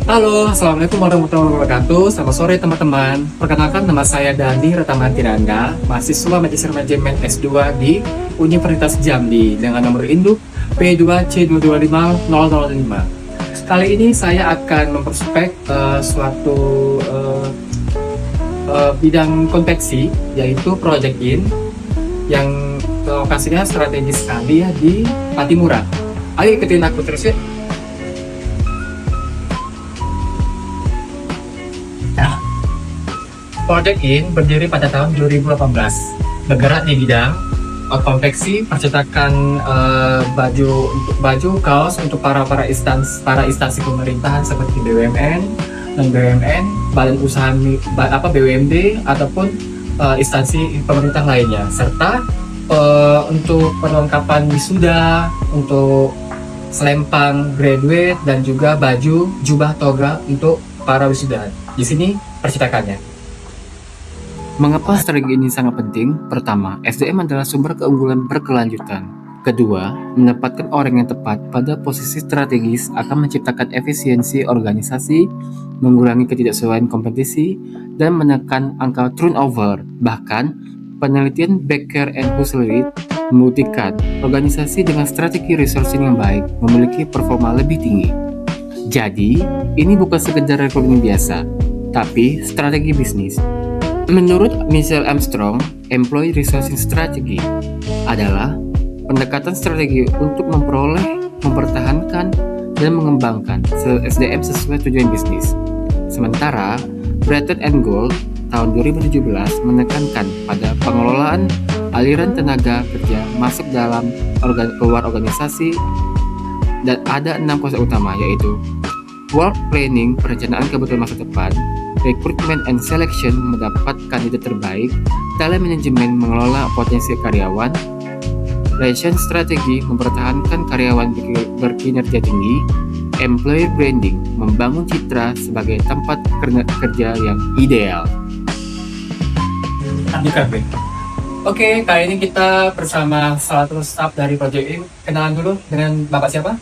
Halo, Assalamualaikum warahmatullahi wabarakatuh. Selamat sore teman-teman. Perkenalkan nama saya Dani Ratamantiranda, mahasiswa Magister Manajemen S2 di Universitas Jambi dengan nomor induk P2C225005. Kali ini saya akan memperspek suatu bidang konveksi, yaitu Project In, yang lokasinya strategis sekali ya di Patimura. Ayo ikutin aku terus ya. Project In berdiri pada tahun 2018, bergerak di bidang konveksi, percetakan baju kaos untuk para instansi pemerintahan seperti BUMN, non BUMN, badan usaha BUMD ataupun instansi pemerintah lainnya, serta untuk perlengkapan wisuda, untuk selempang graduate dan juga baju jubah toga untuk para wisuda. Di sini percetakannya. Mengapa strategi ini sangat penting? Pertama, SDM adalah sumber keunggulan berkelanjutan. Kedua, menempatkan orang yang tepat pada posisi strategis akan menciptakan efisiensi organisasi, mengurangi ketidaksesuaian kompetisi, dan menekan angka turnover. Bahkan, penelitian Becker and Husserl membuktikan organisasi dengan strategi resourcing yang baik memiliki performa lebih tinggi. Jadi, ini bukan sekedar rekrutmen biasa, tapi strategi bisnis. Menurut Michelle Armstrong, Employee Resourcing Strategy adalah pendekatan strategi untuk memperoleh, mempertahankan, dan mengembangkan SDM sesuai tujuan bisnis. Sementara, Bretton and Gould tahun 2017 menekankan pada pengelolaan aliran tenaga kerja masuk dalam keluar organisasi, dan ada 6 konsep utama, yaitu work planning, perencanaan kebutuhan masa depan, recruitment and selection, mendapat kandidat terbaik, talent management, mengelola potensi karyawan, relation strategi, mempertahankan karyawan berkinerja tinggi, employer branding, membangun citra sebagai tempat kerja yang ideal. Oke, kali ini kita bersama salah satu staff dari Project In. Kenalan dulu dengan Bapak siapa?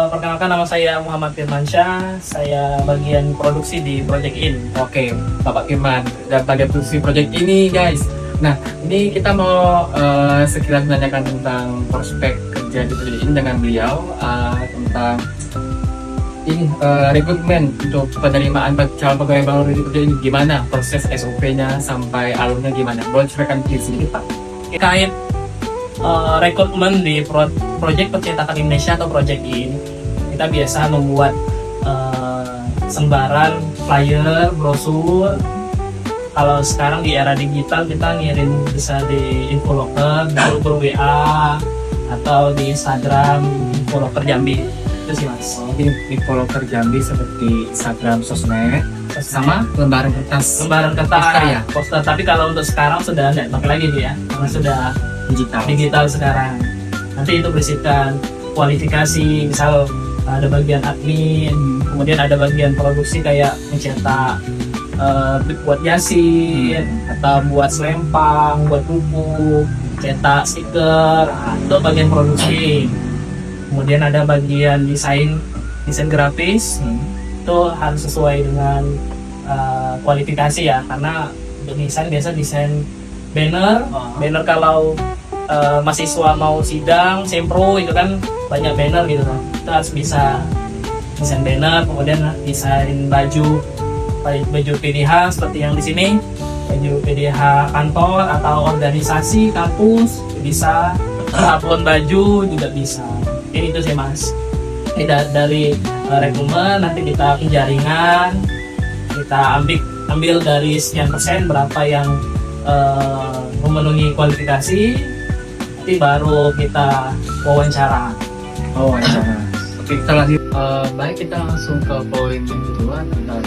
Perkenalkan, nama saya Muhammad Firmansyah. Saya bagian produksi di Project In. Oke, Bapak Firman dan bagian produksi Project ini, guys. Nah, ini kita mau sekilas menanyakan tentang prospek kerja di Project In dengan beliau, tentang ini rekrutmen untuk penerimaan calon pegawai baru di Project In, gimana proses SOP-nya sampai alurnya gimana? Boleh ceritakan sedikit, Pak? Terkait rekrutmen di proyek percetakan Indonesia atau Project In, kita biasa membuat sembaran flyer, brosur. Kalau sekarang di era digital, kita ngirim bisa di infoloker, di grup WA, atau di Instagram infoloker Jambi. Itu sih, Mas. Ini infoloker Jambi seperti Instagram, sosmed, sama lembaran kertas poster ya? Poster. Tapi kalau untuk sekarang sudah nggak pakai lagi ya, karena sudah digital sekarang. Nanti itu berisikan kualifikasi, misal ada bagian admin, kemudian ada bagian produksi kayak mencetak buat yasin, atau buat selempang, buat buku, cetak stiker, itu bagian produksi. Kemudian ada bagian desain grafis, itu harus sesuai dengan kualifikasi ya, karena untuk desain biasa desain banner kalau mahasiswa mau sidang, sempro, itu kan banyak banner gitu kan. Kita harus bisa desain banner, kemudian desain baju PDH seperti yang di sini, baju PDH kantor atau organisasi, kampus bisa, sablon baju juga bisa. Ini itu sih, Mas. Dari rekrutmen nanti kita penjaringan, kita ambil dari sekian persen berapa yang memenuhi kualifikasi, nanti baru kita wawancara. Oke, kita lanjut. Baik, kita langsung ke poin yang kedua tentang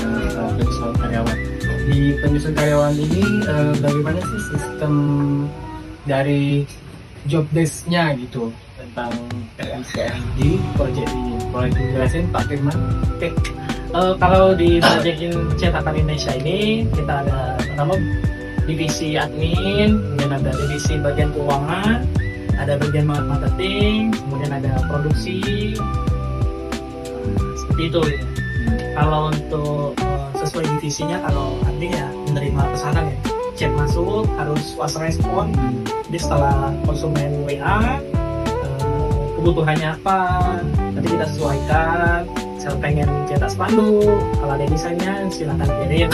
penyusunan karyawan. Di penyusunan karyawan ini bagaimana sih sistem dari job desk-nya gitu tentang PMCM di Project ini? Boleh dijelasin, Pak Firman? Oke. Kalau di Project In Cetakan Indonesia ini, kita ada pertama divisi admin, kemudian ada divisi bagian keuangan, ada bagian marketing, kemudian ada produksi, seperti itu. Kalau untuk sesuai divisinya, kalau admin ya menerima pesanan ya, chat masuk harus fast respon. Jadi setelah konsumen WA kebutuhannya apa, nanti kita sesuaikan. Saya pengen cetak spanduk, kalau ada desainnya silakan kirim.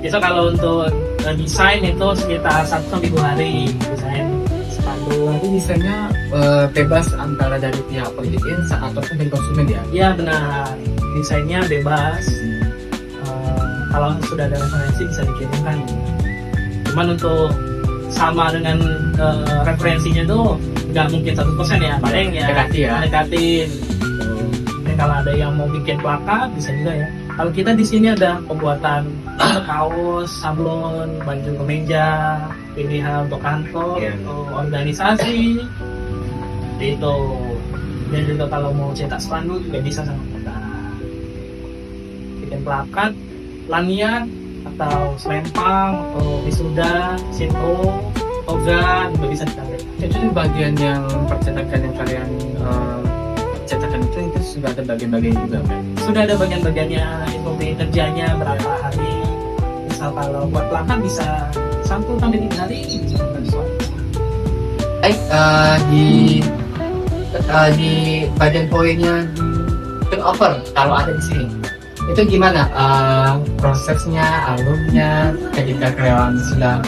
Biasa kalau untuk desain itu sekitar 1-2 hari desain spanduk. Berarti desainnya bebas antara dari pihak pendidikan ataupun dari konsumen ya? Iya benar, desainnya bebas. Kalau sudah ada referensi bisa dikirimkan. Cuman untuk sama dengan referensinya tuh nggak mungkin 100% ya, paling ya mendekatin. Kalau ada yang mau bikin plakat bisa juga ya. Kalau kita di sini ada pembuatan kaos, sablon, baju kemeja, pilihan untuk kantor, untuk organisasi, itu. Dan juga kalau mau cetak spanduk juga bisa sama kita. Bikin plakat, lanyard, atau selempang, atau wisuda, sinto, toga juga bisa kita. Itu bagian yang percetakan yang kalian cetakan itu sudah ada bagian-bagian juga kan? Sudah ada bagian-bagiannya, SOP kerjanya berapa hari. Misal kalau buat plakat bisa 1-3 hari. Di bagian poinnya turnover kalau ada di sini itu gimana prosesnya, alurnya ketika karyawan sudah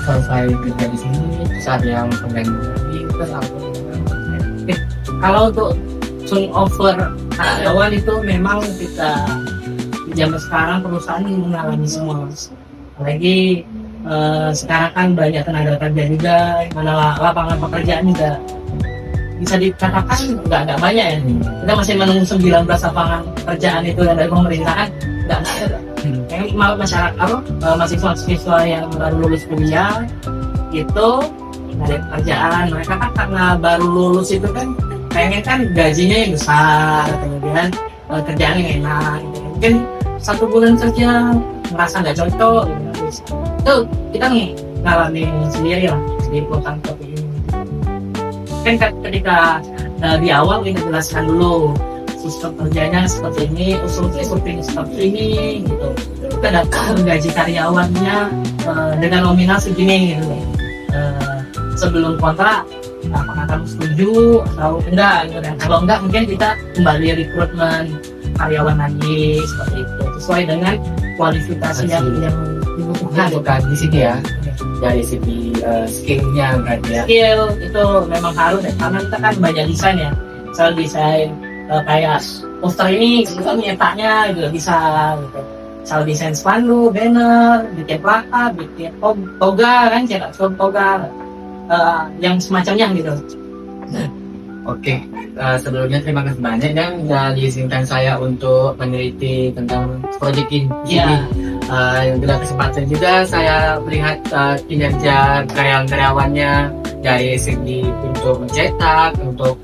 selesai kerja di sini terus ada yang pengganti lagi terus apa? Kalau untuk turnover karyawan itu memang kita di zaman sekarang perusahaan mengalami semua, apalagi sekarang kan banyak tenaga kerja juga, mana lapangan pekerjaan juga bisa dikatakan nggak banyak ya. Kita masih menunggu 19 lapangan pekerjaan itu yang dari pemerintahan nggak ada. Yang masyarakat mahasiswa yang baru lulus kuliah itu nggak ada pekerjaan. Mereka kan karena baru lulus itu kan pengen kan gajinya yang besar, kemudian kerjaan yang enak. Mungkin 1 bulan kerja merasa nggak cocok. Itu kita ngalamin sendiri lah di perusahaan seperti ini. Kan ketika di awal kita jelaskan dulu sistem kerjanya seperti ini, usulnya seperti ini gitu. Kita dapat menggaji karyawannya dengan nominal segini gitu. Sebelum kontrak apakah kamu setuju atau enggak gitu. Kalau enggak mungkin kita kembali rekrutmen karyawan lagi seperti itu sesuai dengan kualifikasi yang dibutuhkan. Bukan di sini ya, dari segi skillnya berarti ya. Skill itu memang harus ya, karena kita kan banyak desain ya. Misal desain kayak poster ini kita nyetaknya juga bisa gitu. Misal desain spanduk, banner, bikin plakat, bikin toga kan, cetak toga, yang semacamnya gitu. Oke, sebelumnya terima kasih banyak dan diizinkan saya untuk meneliti tentang proyek ini. Yang dalam kesempatan juga saya melihat kinerja karyawan-karyawannya dari segi untuk mencetak, untuk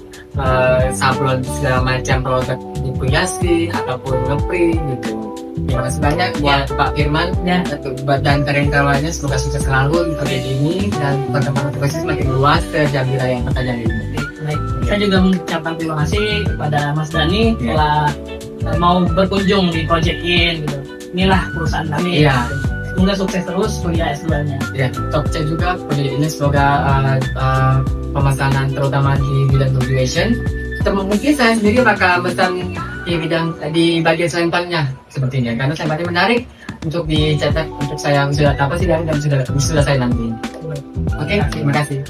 sablon segala macam produk dipublikasi ataupun ngeprint gitu. Terima kasih banyak buat Pak Firman dan karyawan-karyawannya, semoga sukses selalu di proyek ini dan perkembangan tugasnya semakin luas ke Jambira yang pertanyaan ini. Baik. Saya juga mengucapkan terima kasih kepada Mas Dani telah mau berkunjung di Project In gitu. Inilah perusahaan kami. Semoga sukses terus kuliah S2-nya. Top cek juga proyek ini, semoga pemesanan terutama di bidang graduation. Mungkin saya sendiri bakal pesan di bagian sampelnya sepertinya, karena sampelnya menarik untuk dicetak untuk saya sudah apa sih dan sudah saya nanti. Oke, terima kasih.